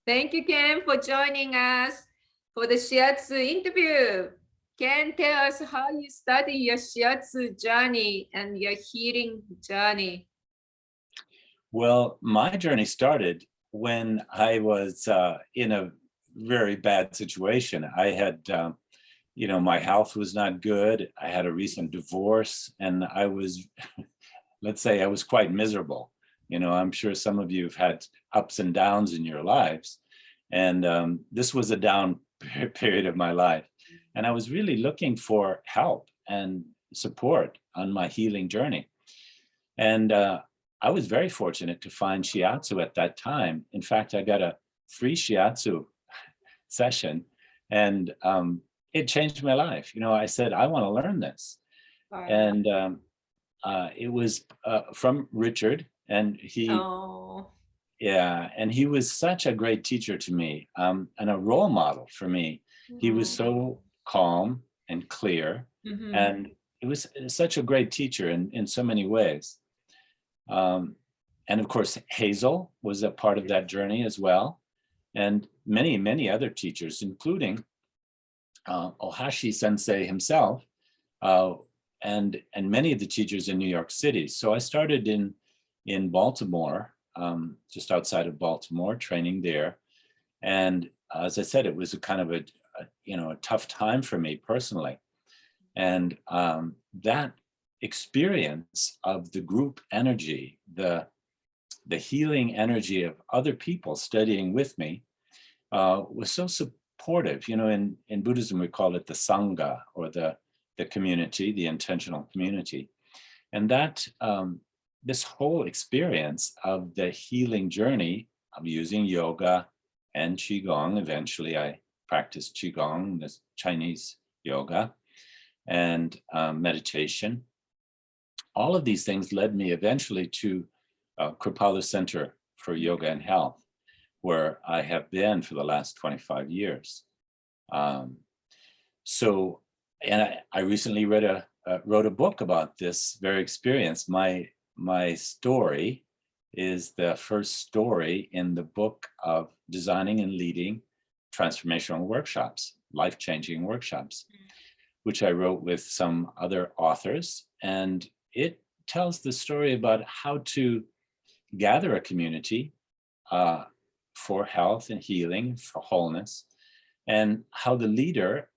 Thank you, Ken, for joining us for the Shiatsu interview. Ken, tell us how you started your Shiatsu journey and your healing journey. Well, my journey started when I was in a very bad situation. I had, my health was not good. I had a recent divorce, and I was, let's say, I was quite miserable. I'm sure some of you have had ups and downs in your lives, and this was a down period of my life. And I was really looking for help and support on my healing journey. And I was very fortunate to find Shiatsu at that time. In fact, I got a free Shiatsu session, and it changed my life. I said, I want to learn this. Wow. And it was from Richard, and he was such a great teacher to me, and a role model for me. He was so calm and clear, and it was such a great teacher in so many ways. And of course, Hazel was a part of that journey as well. And many, many other teachers, including Ohashi Sensei himself, and many of the teachers in New York City. So I started in Baltimore, just outside of Baltimore, training there. And as I said, it was a kind of a tough time for me personally. And that experience of the group energy, the healing energy of other people studying with me, was so supportive. In Buddhism, we call it the Sangha, or the community, the intentional community. And that this whole experience of the healing journey of using yoga and Qigong, eventually I practiced Qigong, this Chinese yoga, and meditation. All of these things led me eventually to Kripalu Center for Yoga and Health, where I have been for the last 25 years. And I recently wrote a book about this very experience. My story is the first story in the book of designing and leading transformational workshops, life-changing workshops, which I wrote with some other authors. And it tells the story about how to gather a community for health and healing, for wholeness, and how the leader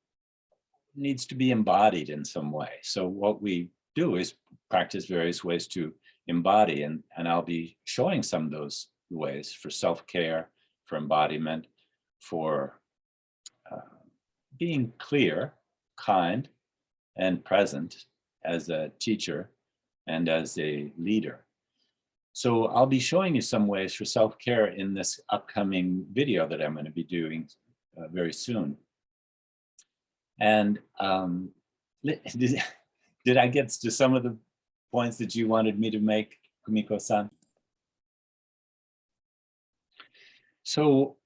needs to be embodied in some way. So what we do is practice various ways to embody, and I'll be showing some of those ways for self-care, for embodiment, for being clear, kind, and present as a teacher and as a leader. So I'll be showing you some ways for self-care in this upcoming video that I'm going to be doing very soon. And did I get to some of the points that you wanted me to make, Kumiko-san? So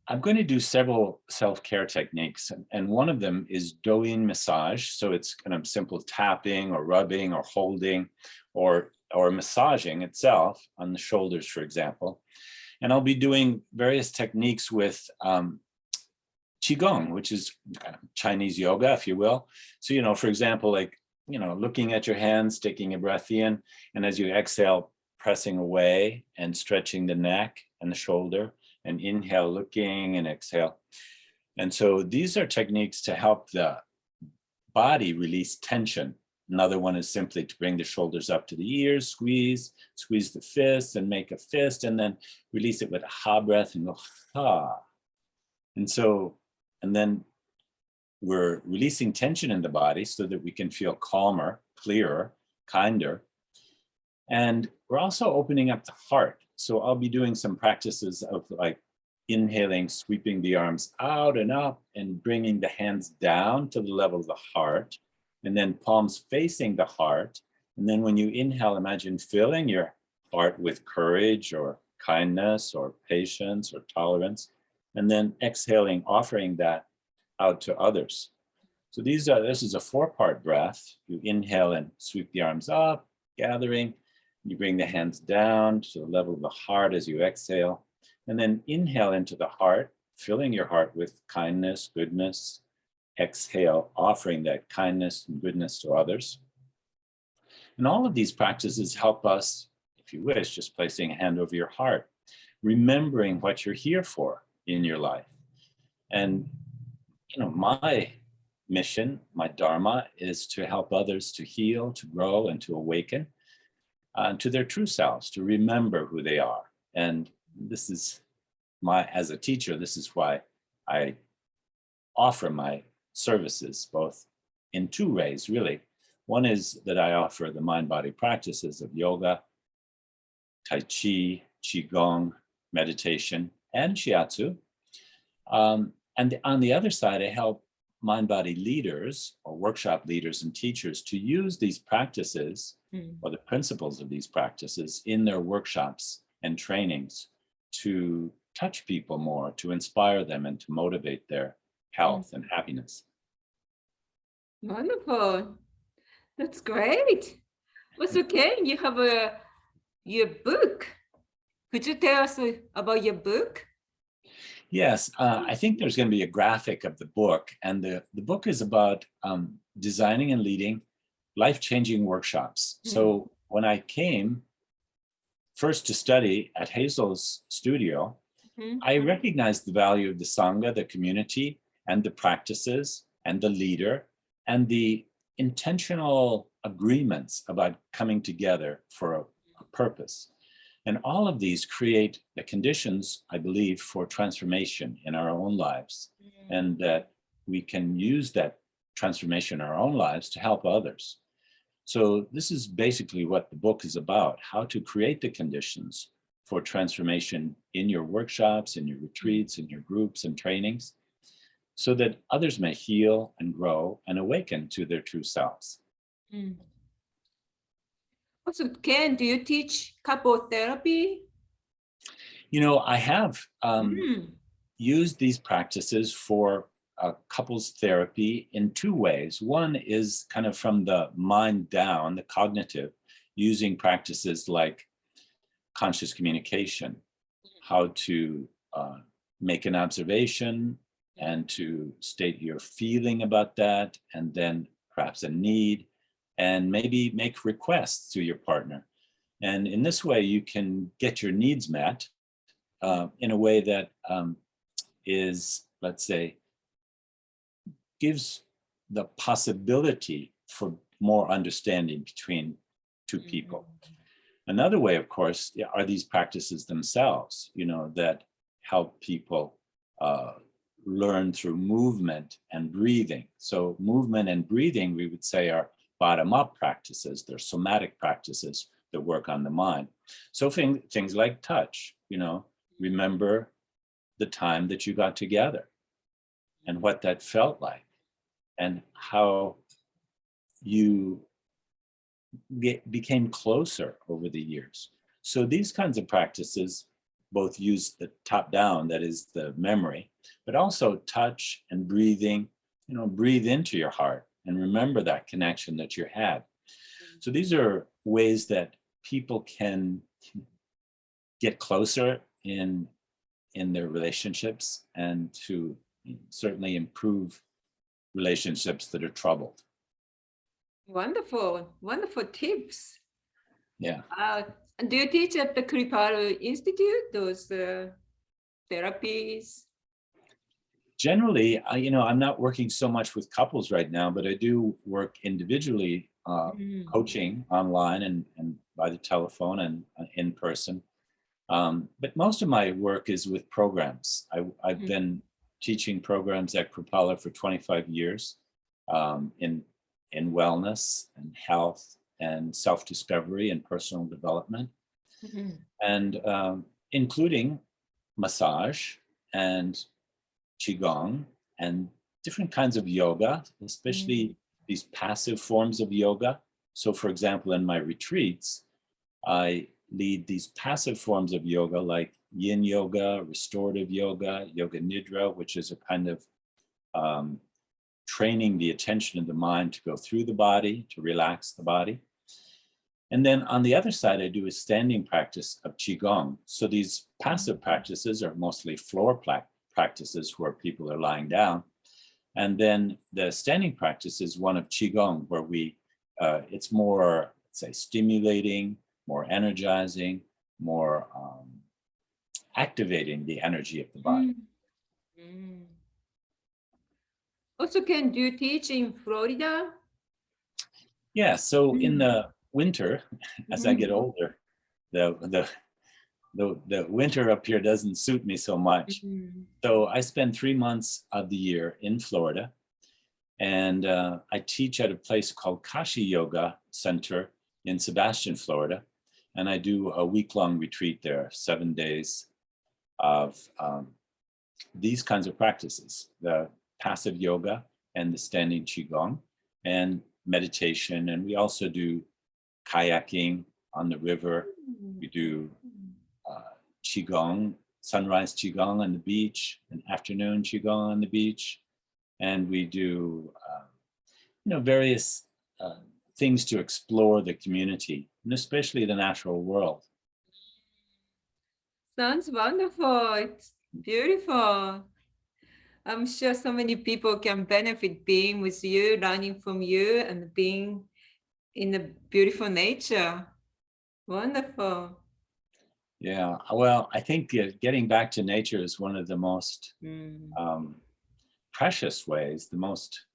I'm going to do several self-care techniques, and one of them is Do-in massage. So it's kind of simple tapping or rubbing or holding or massaging itself on the shoulders, for example. And I'll be doing various techniques with Qigong, which is kind of Chinese yoga, if you will. So, for example, like, looking at your hands, taking a breath in, and as you exhale, pressing away and stretching the neck and the shoulder, and inhale, looking, and exhale. And so these are techniques to help the body release tension. Another one is simply to bring the shoulders up to the ears, squeeze the fist and make a fist, and then release it with a ha breath and go ha. And then we're releasing tension in the body so that we can feel calmer, clearer, kinder. And we're also opening up the heart. So I'll be doing some practices of like inhaling, sweeping the arms out and up and bringing the hands down to the level of the heart, and then palms facing the heart. And then when you inhale, imagine filling your heart with courage or kindness or patience or tolerance, and then exhaling, offering that out to others. So this is a 4-part breath. You inhale and sweep the arms up, gathering. You bring the hands down to the level of the heart as you exhale. And then inhale into the heart, filling your heart with kindness, goodness. Exhale, offering that kindness and goodness to others. And all of these practices help us, if you wish, just placing a hand over your heart, remembering what you're here for in your life. And, my mission, my dharma, is to help others to heal, to grow, and to awaken to their true selves, to remember who they are. And this is as a teacher, this is why I offer my services, both in two ways, really. One is that I offer the mind-body practices of yoga, Tai Chi, Qigong, meditation, and Shiatsu. And on the other side, I help mind-body leaders or workshop leaders and teachers to use these practices or the principles of these practices in their workshops and trainings to touch people more, to inspire them and to motivate their health and happiness. Wonderful. That's great. Also, Ken, you have your book. Could you tell us about your book? Yes, I think there's going to be a graphic of the book, and the book is about designing and leading life-changing workshops. So when I came first to study at Hazel's studio, I recognized the value of the Sangha, the community, and the practices, and the leader, and the intentional agreements about coming together for a purpose. And all of these create the conditions, I believe, for transformation in our own lives, and that we can use that transformation in our own lives to help others. So this is basically what the book is about, how to create the conditions for transformation in your workshops, in your retreats, in your groups and trainings, so that others may heal and grow and awaken to their true selves. Also, Ken, do you teach couple therapy? I have used these practices for couples therapy in two ways. One is kind of from the mind down, the cognitive, using practices like conscious communication, how to make an observation and to state your feeling about that, and then perhaps a need, and maybe make requests to your partner. And in this way, you can get your needs met in a way that is, let's say, gives the possibility for more understanding between two people. Another way, of course, are these practices themselves, that help people learn through movement and breathing. So movement and breathing, we would say, are bottom-up practices. They're somatic practices that work on the mind. So things like touch, remember the time that you got together and what that felt like and how you became closer over the years. So these kinds of practices both use the top down, that is the memory, but also touch and breathing, breathe into your heart and remember that connection that you had. So these are ways that people can get closer in their relationships and to certainly improve relationships that are troubled. Wonderful, wonderful tips. Yeah. Do you teach at the Kripalu Institute, those therapies? Generally, I'm not working so much with couples right now, but I do work individually, coaching online and by the telephone and in person. But most of my work is with programs. I've been teaching programs at Kripalu for 25 years in wellness and health and self-discovery and personal development, and including massage and Qigong and different kinds of yoga, especially these passive forms of yoga. So for example, in my retreats, I lead these passive forms of yoga like yin yoga, restorative yoga, yoga nidra, which is a kind of training the attention of the mind to go through the body, to relax the body. And then on the other side, I do a standing practice of Qigong. So these passive practices are mostly floor practices where people are lying down. And then the standing practice is one of Qigong, where it's more, say, stimulating, more energizing, more activating the energy of the body. Also, can you teach in Florida? Yeah, so in the winter, as I get older, the winter up here doesn't suit me so much. So I spend 3 months of the year in Florida, and I teach at a place called Kashi Yoga Center in Sebastian, Florida. And I do a week-long retreat there, 7 days of these kinds of practices, the passive yoga and the standing Qigong and meditation. And we also do kayaking on the river. We do Qigong, sunrise Qigong on the beach, and afternoon Qigong on the beach. And we do, various things to explore the community, and especially the natural world. Sounds wonderful. It's beautiful. I'm sure so many people can benefit being with you, learning from you, and being in the beautiful nature. Wonderful. Yeah, well, I think getting back to nature is one of the most precious ways, the most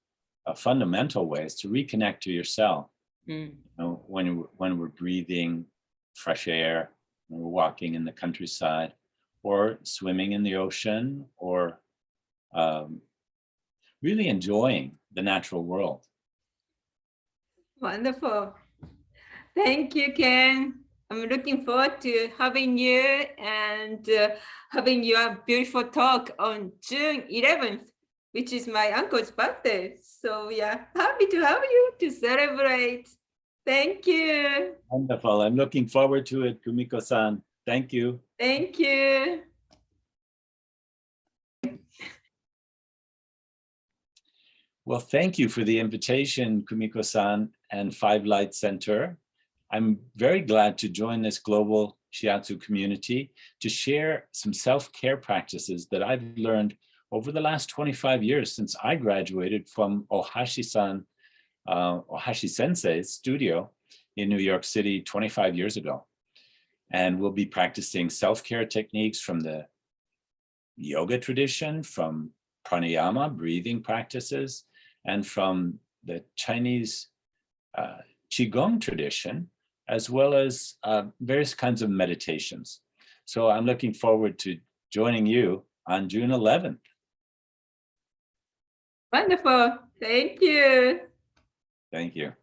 fundamental ways to reconnect to yourself. When we're breathing fresh air, when we're walking in the countryside, or swimming in the ocean, or really enjoying the natural world. Wonderful. Thank you, Ken. I'm looking forward to having you and having your beautiful talk on June 11th, which is my uncle's birthday. So yeah, happy to have you to celebrate. Thank you. Wonderful. I'm looking forward to it, Kumiko-san. Thank you. Thank you. Well, thank you for the invitation, Kumiko-san and Five Light Center. I'm very glad to join this global Shiatsu community to share some self-care practices that I've learned over the last 25 years since I graduated from Ohashi Sensei's studio in New York City 25 years ago. And we'll be practicing self-care techniques from the yoga tradition, from pranayama, breathing practices, and from the Chinese Qigong tradition, as well as various kinds of meditations. So I'm looking forward to joining you on June 11th. Wonderful. Thank you. Thank you.